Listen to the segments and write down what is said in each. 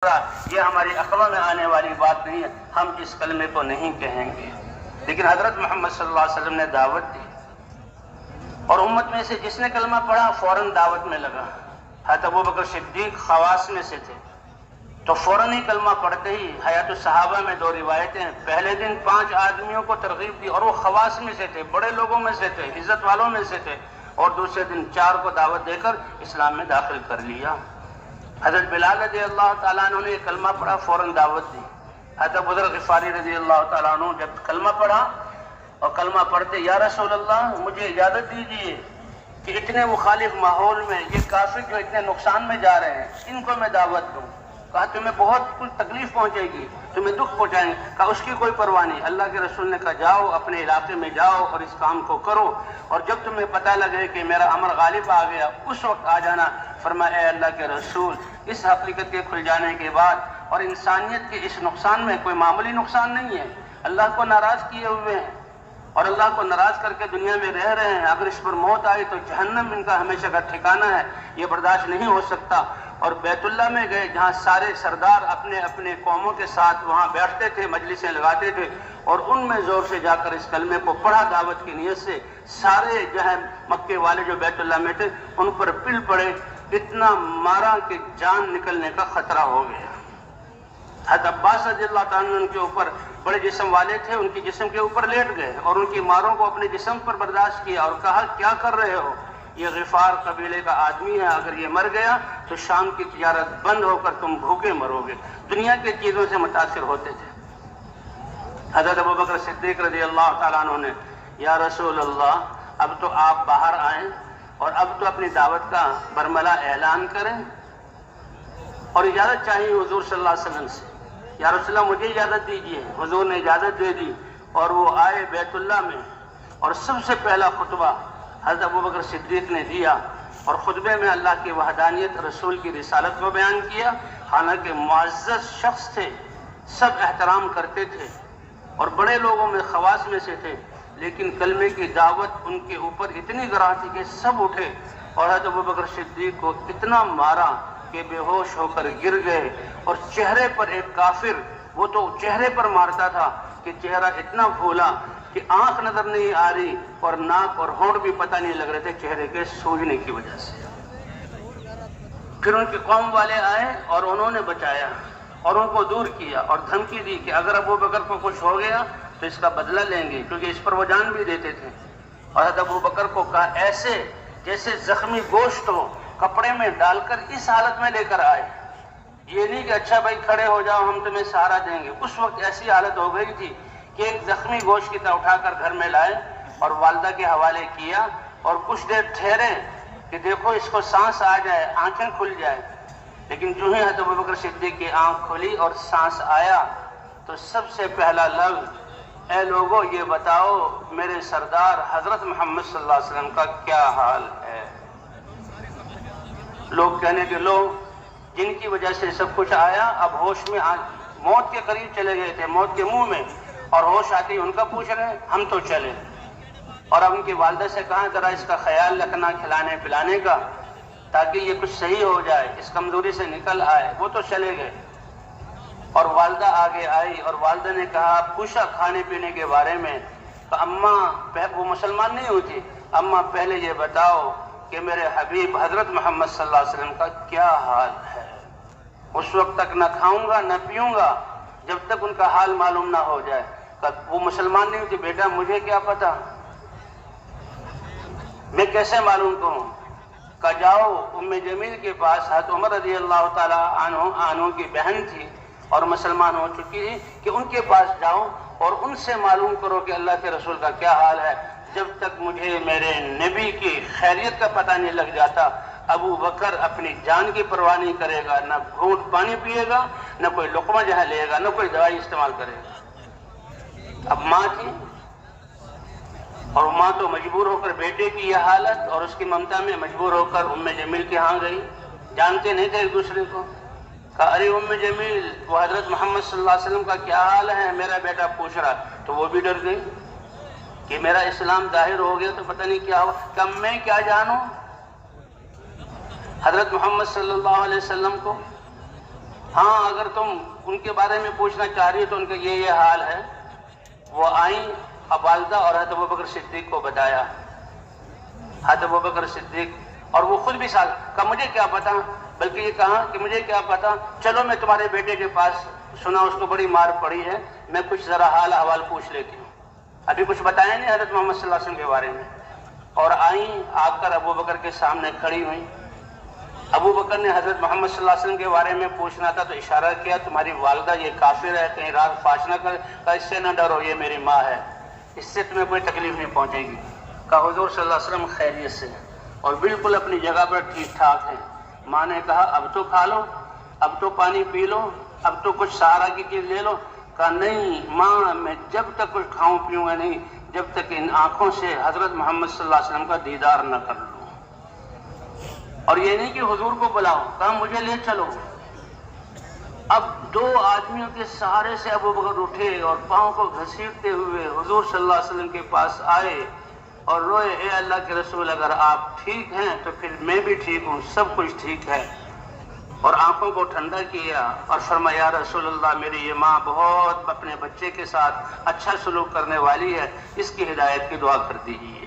یہ ہماری عقلوں میں آنے والی بات نہیں ہے، ہم اس کلمے کو نہیں کہیں گے۔ لیکن حضرت محمد صلی اللہ علیہ وسلم نے دعوت دی، اور امت میں سے جس نے کلمہ پڑھا فوراً دعوت میں لگا۔ حضرت ابوبکر صدیق خواص میں سے تھے، تو فوراً ہی کلمہ پڑھتے ہی حیات الصحابہ میں 2 روایتیں ہیں، پہلے دن 5 آدمیوں کو ترغیب دی اور وہ خواص میں سے تھے، بڑے لوگوں میں سے تھے، عزت والوں میں سے تھے، اور دوسرے دن 4 کو دعوت دے کر اسلام میں داخل کر لیا۔ حضرت بلال رضی اللہ تعالیٰ عنہ نے کلمہ پڑھا، فوراً دعوت دی۔ حضرت ابو ذر غفاری رضی اللہ تعالیٰ عنہ جب کلمہ پڑھا اور کلمہ پڑھتے، یا رسول اللہ مجھے اجازت دیجیے کہ اتنے مخالف ماحول میں یہ کافر جو اتنے نقصان میں جا رہے ہیں ان کو میں دعوت دوں۔ کہا تمہیں بہت کچھ تکلیف پہنچے گی، تمہیں دکھ پہنچائیں گے۔ کہا اس کی کوئی پرواہ نہیں، اللہ کے رسول نے کہا جاؤ اپنے علاقے میں جاؤ اور اس کام کو کرو، اور جب تمہیں پتہ لگے کہ میرا امر غالب آ گیا اس وقت آ جانا۔ فرمایا اے اللہ کے رسول، اس حقیقت کے کھل جانے کے بعد اور انسانیت کے اس نقصان میں کوئی معمولی نقصان نہیں ہے، اللہ کو ناراض کیے ہوئے ہیں اور اللہ کو ناراض کر کے دنیا میں رہ رہے ہیں، اگر اس پر موت آئی تو جہنم ان کا ہمیشہ کا ٹھکانہ ہے، یہ برداشت نہیں ہو سکتا۔ اور بیت اللہ میں گئے جہاں سارے سردار اپنے اپنے قوموں کے ساتھ وہاں بیٹھتے تھے، مجلسیں لگاتے تھے، اور ان میں زور سے جا کر اس کلمے کو پڑھا دعوت کی نیت سے۔ سارے جو ہے مکے والے جو بیت اللہ میں تھے ان پر پل پڑے، اتنا مارا کہ جان نکلنے کا خطرہ ہو گیا۔ حضرت عباس رضی اللہ تعالیٰ ان کے اوپر بڑے جسم والے تھے، ان کی جسم کے اوپر لیٹ گئے اور ان کی ماروں کو اپنے جسم پر برداشت کیا اور کہا کیا کر رہے ہو، یہ غفار قبیلے کا آدمی ہے، اگر یہ مر گیا تو شام کی تجارت بند ہو کر تم بھوکے مرو گے۔ دنیا کی چیزوں سے متاثر ہوتے تھے۔ حضرت ابوبکر صدیق رضی اللہ تعالیٰ عنہ نے، یا رسول اللہ اب تو آپ باہر آئیں اور اب تو اپنی دعوت کا برملا اعلان کریں، اور اجازت چاہیے حضور صلی اللہ علیہ وسلم سے۔ یا رسول اللہ مجھے اجازت دیجیے۔ حضور نے اجازت دے دی اور وہ آئے بیت اللہ میں، اور سب سے پہلا خطبہ حضرت ابوبکر صدیق نے دیا، اور خطبے میں اللہ کی وحدانیت، رسول کی رسالت کو بیان کیا۔ حالانکہ معزز شخص تھے، سب احترام کرتے تھے اور بڑے لوگوں میں خواص میں سے تھے، لیکن کلمے کی دعوت ان کے اوپر اتنی گراں تھی کہ سب اٹھے اور حضرت ابوبکر صدیق کو اتنا مارا کہ بے ہوش ہو کر گر گئے، اور چہرے پر ایک کافر، وہ تو چہرے پر مارتا تھا کہ چہرہ اتنا پھولا کہ آنکھ نظر نہیں آ رہی اور ناک اور ہونٹ بھی پتہ نہیں لگ رہے تھے چہرے کے سوجنے کی وجہ سے۔ پھر ان کی قوم والے آئے اور انہوں نے بچایا اور ان کو دور کیا اور دھمکی دی کہ اگر ابوبکر کو کچھ ہو گیا تو اس کا بدلہ لیں گے، کیونکہ اس پر وہ جان بھی دیتے تھے۔ اور حضرت ابوبکر کو کہا ایسے جیسے زخمی گوشت ہو، کپڑے میں ڈال کر اس حالت میں لے کر آئے، یہ نہیں کہ اچھا بھائی کھڑے ہو جاؤ ہم تمہیں سہارا دیں گے۔ اس وقت ایسی حالت ہو گئی تھی کہ ایک زخمی گوشت کی طرح اٹھا کر گھر میں لائے اور والدہ کے حوالے کیا، اور کچھ دیر ٹھہرے کہ دیکھو اس کو سانس آ جائے، آنکھیں کھل جائے۔ لیکن جو ہی حضرت ابوبکر صدیق کی آنکھ کھلی اور سانس آیا تو سب سے پہلا لفظ، اے لوگوں یہ بتاؤ میرے سردار حضرت محمد صلی اللہ علیہ وسلم کا کیا حال ہے۔ لوگ کہنے کے لوگ جن کی وجہ سے سب کچھ آیا اب ہوش میں موت کے قریب چلے گئے تھے، موت کے منہ میں، اور ہوش آتی ان کا پوچھ رہے ہیں، ہم تو چلے۔ اور اب ان کی والدہ سے کہا ذرا اس کا خیال رکھنا کھلانے پلانے کا، تاکہ یہ کچھ صحیح ہو جائے، اس کمزوری سے نکل آئے۔ وہ تو چلے گئے، اور والدہ آگے آئی اور والدہ نے کہا، پوچھا کھانے پینے کے بارے میں، کہ اماں، وہ مسلمان نہیں ہوتی، اماں پہلے یہ بتاؤ کہ میرے حبیب حضرت محمد صلی اللہ علیہ وسلم کا کیا حال ہے۔ اس وقت تک نہ کھاؤں گا نہ پیوں گا جب تک ان کا حال معلوم نہ ہو جائے۔ وہ مسلمان نہیں ہوتی، بیٹا مجھے کیا پتا، میں کیسے معلوم کروں؟ کہ جاؤ ام جمیل کے پاس، حضرت عمر رضی اللہ تعالیٰ عنہ کی بہن تھی اور مسلمان ہو چکی تھی، کہ ان کے پاس جاؤ اور ان سے معلوم کرو کہ اللہ کے رسول کا کیا حال ہے۔ جب تک مجھے میرے نبی کی خیریت کا پتہ نہیں لگ جاتا، ابو بکر اپنی جان کی پرواہ نہیں کرے گا، نہ گھونٹ پانی پیے گا، نہ کوئی لقمہ جہاں لے گا، نہ کوئی دوائی استعمال کرے گا۔ اب ماں تھی، اور ماں تو مجبور ہو کر بیٹے کی یہ حالت اور اس کی ممتا میں مجبور ہو کر ام جمیل کے ہاں گئی، جانتے نہیں تھے ایک دوسرے کو۔ کہا ارے ام جمیل، وہ حضرت محمد صلی اللہ علیہ وسلم کا کیا حال ہے، میرا بیٹا پوچھ رہا۔ تو وہ بھی ڈر گئی کہ میرا اسلام ظاہر ہو گیا تو پتہ نہیں کیا ہوا، کہ میں کیا جانوں۔ حضرت محمد صلی اللہ علیہ وسلم کو ہاں اگر تم ان کے بارے میں پوچھنا چاہ رہی ہو تو ان کا یہ حال ہے. وہ آئیں والدہ اور حضرت ابوبکر صدیق کو بتایا. حضرت ابوبکر صدیق اور وہ خود بھی ساتھ کہا مجھے کیا پتا، بلکہ یہ کہا کہ مجھے کیا پتا، چلو میں تمہارے بیٹے کے پاس، سنا اس کو بڑی مار پڑی ہے، میں کچھ ذرا حال احوال پوچھ لیتی ہوں. ابھی کچھ بتایا نہیں حضرت محمد صلی اللہ علیہ وسلم کے بارے میں. اور آئیں آ کر ابوبکر کے سامنے کھڑی ہوئیں. ابوبکر نے حضرت محمد صلی اللہ علیہ وسلم کے بارے میں پوچھنا تھا تو اشارہ کیا تمہاری والدہ یہ کافر ہے، کہیں رات فاش نہ کرے. کہا اس سے نہ ڈرو، یہ میری ماں ہے، اس سے تمہیں کوئی تکلیف نہیں پہنچے گی. کہا حضور صلی اللہ علیہ وسلم خیریت سے اور بالکل اپنی جگہ پر ٹھیک ٹھاک ہیں. ماں نے کہا اب تو کھا لو، اب تو پانی پی لو، اب تو کچھ سہارا کی چیز لے لو. کہا نہیں ماں، میں جب تک کچھ کھاؤں پیوں گا نہیں جب تک ان آنکھوں سے حضرت محمد صلی اللہ علیہ وسلم کا دیدار نہ کر لوں. اور یہ نہیں کہ حضور کو بلاؤ، کہا مجھے لے چلو. اب دو آدمیوں کے سہارے سے ابوبکر اٹھے اور پاؤں کو گھسیٹتے ہوئے حضور صلی اللہ علیہ وسلم کے پاس آئے اور روئے، اے اللہ کے رسول اگر آپ ٹھیک ہیں تو پھر میں بھی ٹھیک ہوں، سب کچھ ٹھیک ہے. اور آنکھوں کو ٹھنڈا کیا اور فرمایا یا رسول اللہ میری یہ ماں بہت اپنے بچے کے ساتھ اچھا سلوک کرنے والی ہے، اس کی ہدایت کی دعا کر دیجیے.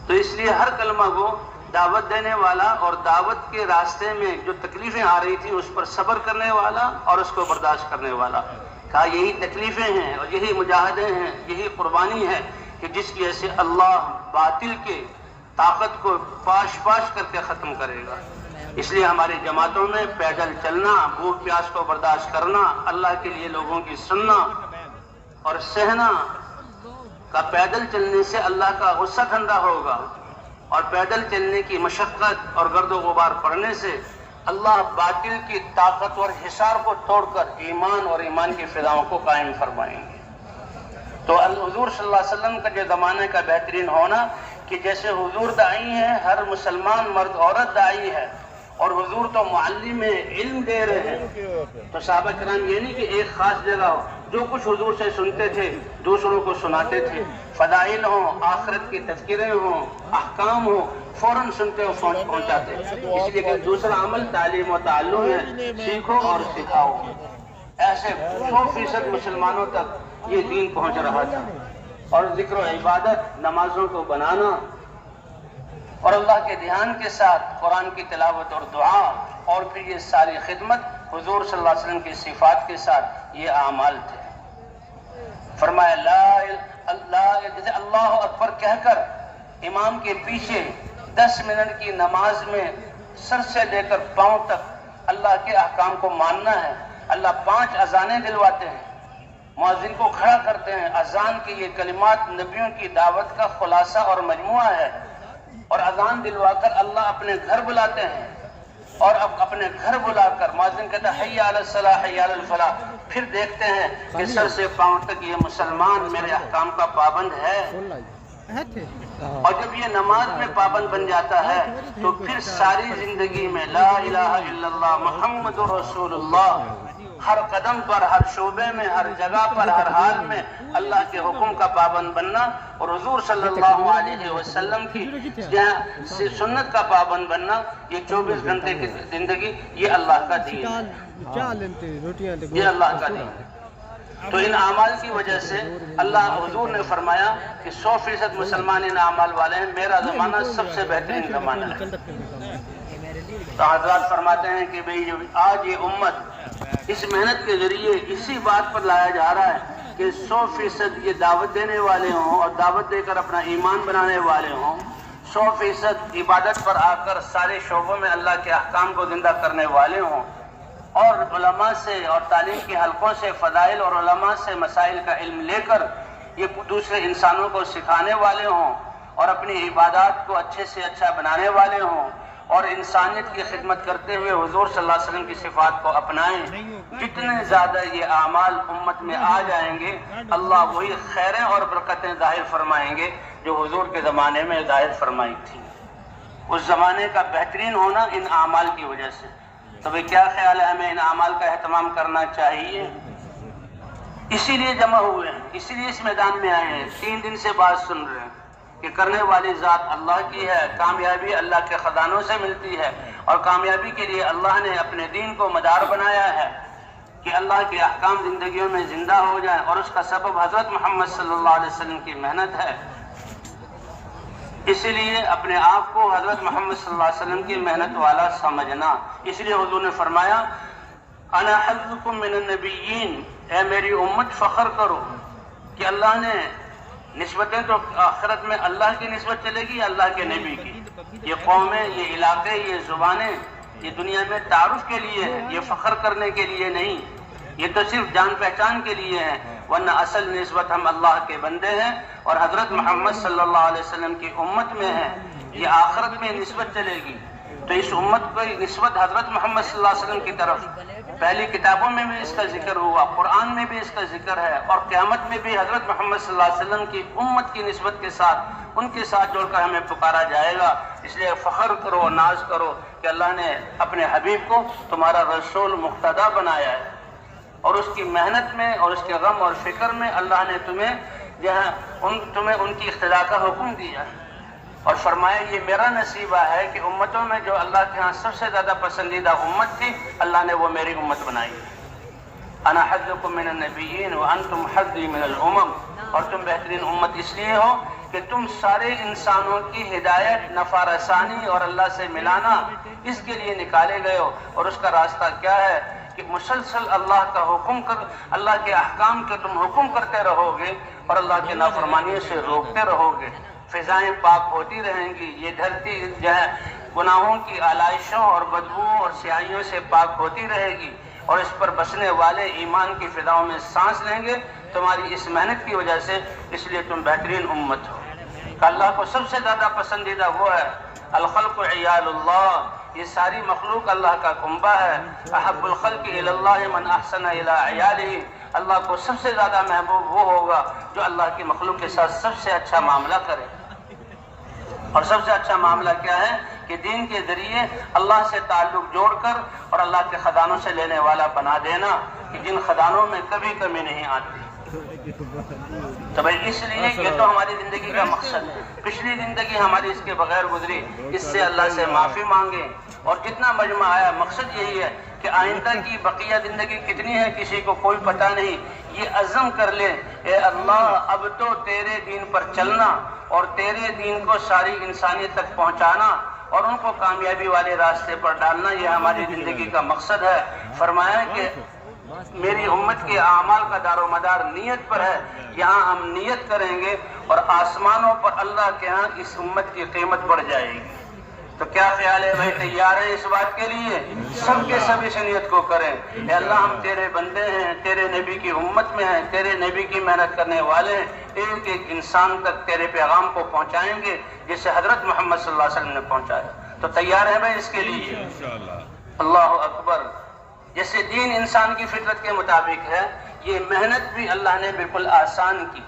تو اس لیے ہر کلمہ کو دعوت دینے والا اور دعوت کے راستے میں جو تکلیفیں آ رہی تھیں اس پر صبر کرنے والا اور اس کو برداشت کرنے والا. کہا یہی تکلیفیں ہیں اور یہی مجاہدے ہیں، یہی قربانی ہے کہ جس کی وجہ سے اللہ باطل کے طاقت کو پاش پاش کر کے ختم کرے گا. اس لیے ہماری جماعتوں میں پیدل چلنا، بھوک پیاس کو برداشت کرنا، اللہ کے لیے لوگوں کی سننا اور سہنا. کا پیدل چلنے سے اللہ کا غصہ ٹھنڈا ہوگا اور پیدل چلنے کی مشقت اور گرد و غبار پڑنے سے اللہ باطل کی طاقت اور حصار کو توڑ کر ایمان اور ایمان کی فضاؤں کو قائم فرمائیں گے. تو حضور صلی اللہ علیہ وسلم کا جو زمانے کا بہترین ہونا کہ جیسے حضور داعی ہیں، ہر مسلمان مرد عورت داعی ہے اور حضور تو معلم علم دے رہے ہیں. تو صحابہ کرام یہ نہیں کہ ایک خاص جگہ ہو، جو کچھ حضور سے سنتے تھے دوسروں کو سناتے تھے. فضائل ہوں، آخرت کے تذکرے ہوں، احکام ہوں، فوراً سنتے ہو پہنچاتے. اس لیے کہ دوسرا عمل تعلیم و تعلم ہے، سیکھو اور سکھاؤ. ایسے 100% مسلمانوں تک یہ دین پہنچ رہا تھا. اور ذکر و عبادت، نمازوں کو بنانا اور اللہ کے دھیان کے ساتھ قرآن کی تلاوت اور دعا اور پھر یہ ساری خدمت حضور صلی اللہ علیہ وسلم کی صفات کے ساتھ یہ اعمال تھے. فرمایا جیسے اللہ اکبر کہہ کر امام کے پیچھے 10 منٹ کی نماز میں سر سے لے کر پاؤں تک اللہ کے احکام کو ماننا ہے. اللہ 5 اذانیں دلواتے ہیں، مؤذن کو کھڑا کرتے ہیں. اذان کے یہ کلمات نبیوں کی دعوت کا خلاصہ اور مجموعہ ہے. اور اذان دلوا کر اللہ اپنے گھر بلاتے ہیں اور اب اپنے گھر بلا کر مؤذن کہتا ہے حی علی الصلاح حی علی الفلاح. پھر دیکھتے ہیں کہ سر سے پاؤں تک یہ مسلمان میرے احکام کا پابند ہے. اور جب یہ نماز میں پابند بن جاتا ہے تو پھر ساری زندگی میں لا الہ الا اللہ محمد رسول اللہ، ہر قدم پر، ہر شعبے میں، ہر جگہ پر، ہر حال میں اللہ کے حکم کا پابند بننا اور حضور صلی اللہ علیہ وسلم کی سنت کا پابند بننا، یہ 24 گھنٹے کی زندگی یہ اللہ کا دین ہے، یہ اللہ کا دین ہے. تو ان اعمال کی وجہ سے اللہ حضور نے فرمایا کہ 100% مسلمان ان اعمال والے ہیں، میرا زمانہ سب سے بہترین زمانہ ہے. تو حضرات فرماتے ہیں کہ بھئی آج یہ امت اس محنت کے ذریعے اسی بات پر لایا جا رہا ہے کہ 100% یہ دعوت دینے والے ہوں اور دعوت دے کر اپنا ایمان بنانے والے ہوں، 100% عبادت پر آ کر سارے شعبوں میں اللہ کے احکام کو زندہ کرنے والے ہوں اور علماء سے اور تعلیم کے حلقوں سے فضائل اور علماء سے مسائل کا علم لے کر یہ دوسرے انسانوں کو سکھانے والے ہوں اور اپنی عبادات کو اچھے سے اچھا بنانے والے ہوں اور انسانیت کی خدمت کرتے ہوئے حضور صلی اللہ علیہ وسلم کی صفات کو اپنائیں. جتنے زیادہ یہ اعمال امت میں آ جائیں گے اللہ وہی خیریں اور برکتیں ظاہر فرمائیں گے جو حضور کے زمانے میں ظاہر فرمائی تھی. اس زمانے کا بہترین ہونا ان اعمال کی وجہ سے. تو بھئی کیا خیال ہے، ہمیں ان اعمال کا اہتمام کرنا چاہیے. اسی لیے جمع ہوئے ہیں، اسی لیے اس میدان میں آئے ہیں. 3 دن سے بات سن رہے ہیں کہ کرنے والی ذات اللہ کی ہے، کامیابی اللہ کے خزانوں سے ملتی ہے اور کامیابی کے لیے اللہ نے اپنے دین کو مدار بنایا ہے کہ اللہ کے احکام زندگیوں میں زندہ ہو جائیں، اور اس کا سبب حضرت محمد صلی اللہ علیہ وسلم کی محنت ہے۔ اسی لیے اپنے آپ کو حضرت محمد صلی اللہ علیہ وسلم کی محنت والا سمجھنا۔ اس لیے حضور نے فرمایا انا حظکم من النبیین، اے میری امت فخر کرو کہ اللہ نے نسبتیں تو آخرت میں اللہ کی نسبت چلے گی یا اللہ کے نبی کی؟ یہ قومیں، یہ علاقے، یہ زبانیں یہ دنیا میں تعارف کے لیے ہے، یہ فخر کرنے کے لیے نہیں، یہ تو صرف جان پہچان کے لیے ہے، ورنہ اصل نسبت ہم اللہ کے بندے ہیں اور حضرت محمد صلی اللہ علیہ وسلم کی امت میں ہے۔ یہ آخرت میں نسبت چلے گی، تو اس امت کو نسبت حضرت محمد صلی اللہ علیہ وسلم کی طرف پہلی کتابوں میں بھی اس کا ذکر ہوا، قرآن میں بھی اس کا ذکر ہے، اور قیامت میں بھی حضرت محمد صلی اللہ علیہ وسلم کی امت کی نسبت کے ساتھ ان کے ساتھ جوڑ کر ہمیں پکارا جائے گا۔ اس لیے فخر کرو، ناز کرو کہ اللہ نے اپنے حبیب کو تمہارا رسول مقتدی بنایا ہے، اور اس کی محنت میں اور اس کے غم اور فکر میں اللہ نے تمہیں ان کی اقتداء کا حکم دیا ہے، اور فرمایا یہ میرا نصیبہ ہے کہ امتوں میں جو اللہ کے ہاں سب سے زیادہ پسندیدہ امت تھی، اللہ نے وہ میری امت بنائی۔ انا حظکم من النبیین وانتم حظی من الامم، اور تم بہترین امت اس لیے ہو کہ تم سارے انسانوں کی ہدایت، نفع رسانی اور اللہ سے ملانا اس کے لیے نکالے گئے ہو، اور اس کا راستہ کیا ہے کہ مسلسل اللہ کا حکم اللہ کے احکام کے تم حکم کرتے رہو گے اور اللہ کے نافرمانیوں سے روکتے رہو گے، فضائیں پاک ہوتی رہیں گی، یہ دھرتی جو ہے گناہوں کی آلائشوں اور بدبوؤں اور سیاہیوں سے پاک ہوتی رہے گی، اور اس پر بسنے والے ایمان کی فضاؤں میں سانس لیں گے تمہاری اس محنت کی وجہ سے۔ اس لیے تم بہترین امت ہو کہ اللہ کو سب سے زیادہ پسندیدہ وہ ہے۔ الخلق عیال اللہ، یہ ساری مخلوق اللہ کا کنبہ ہے۔ احب الخلق الی اللہ من احسن الی عیالہ، اللہ کو سب سے زیادہ محبوب وہ ہوگا جو اللہ کی مخلوق کے ساتھ سب سے اچھا معاملہ کرے، اور سب سے اچھا معاملہ کیا ہے کہ دین کے ذریعے اللہ سے تعلق جوڑ کر اور اللہ کے خزانوں سے لینے والا بنا دینا، کہ جن خزانوں میں کبھی کمی نہیں آتی۔ تو بھائی اس لیے یہ تو ہماری زندگی کا مقصد ہے۔ پچھلی زندگی ہماری اس کے بغیر گزری، اس سے اللہ سے معافی مانگے، اور جتنا مجمع آیا مقصد یہی ہے کہ آئندہ کی بقیہ زندگی کتنی ہے کسی کو کوئی پتہ نہیں، یہ عزم کر لے اے اللہ اب تو تیرے دین پر چلنا اور تیرے دین کو ساری انسانیت تک پہنچانا اور ان کو کامیابی والے راستے پر ڈالنا، یہ ہماری زندگی کا مقصد ہے۔ فرمایا کہ میری امت کے اعمال کا دار و مدار نیت پر ہے، یہاں ہم نیت کریں گے اور آسمانوں پر اللہ کے ہاں اس امت کی قیمت بڑھ جائے گی۔ تو کیا خیال ہے بھائی، تیار ہیں اس بات کے لیے؟ سب کے سب اس نیت کو کریں، اے اللہ ہم تیرے بندے ہیں، تیرے نبی کی امت میں ہیں، تیرے نبی کی محنت کرنے والے ہیں، ایک ایک انسان تک تیرے پیغام کو پہنچائیں گے جسے حضرت محمد صلی اللہ علیہ وسلم نے پہنچایا۔ تو تیار ہے بھائی اس کے لیے؟ اللہ اکبر۔ جیسے دین انسان کی فطرت کے مطابق ہے، یہ محنت بھی اللہ نے بالکل آسان کی۔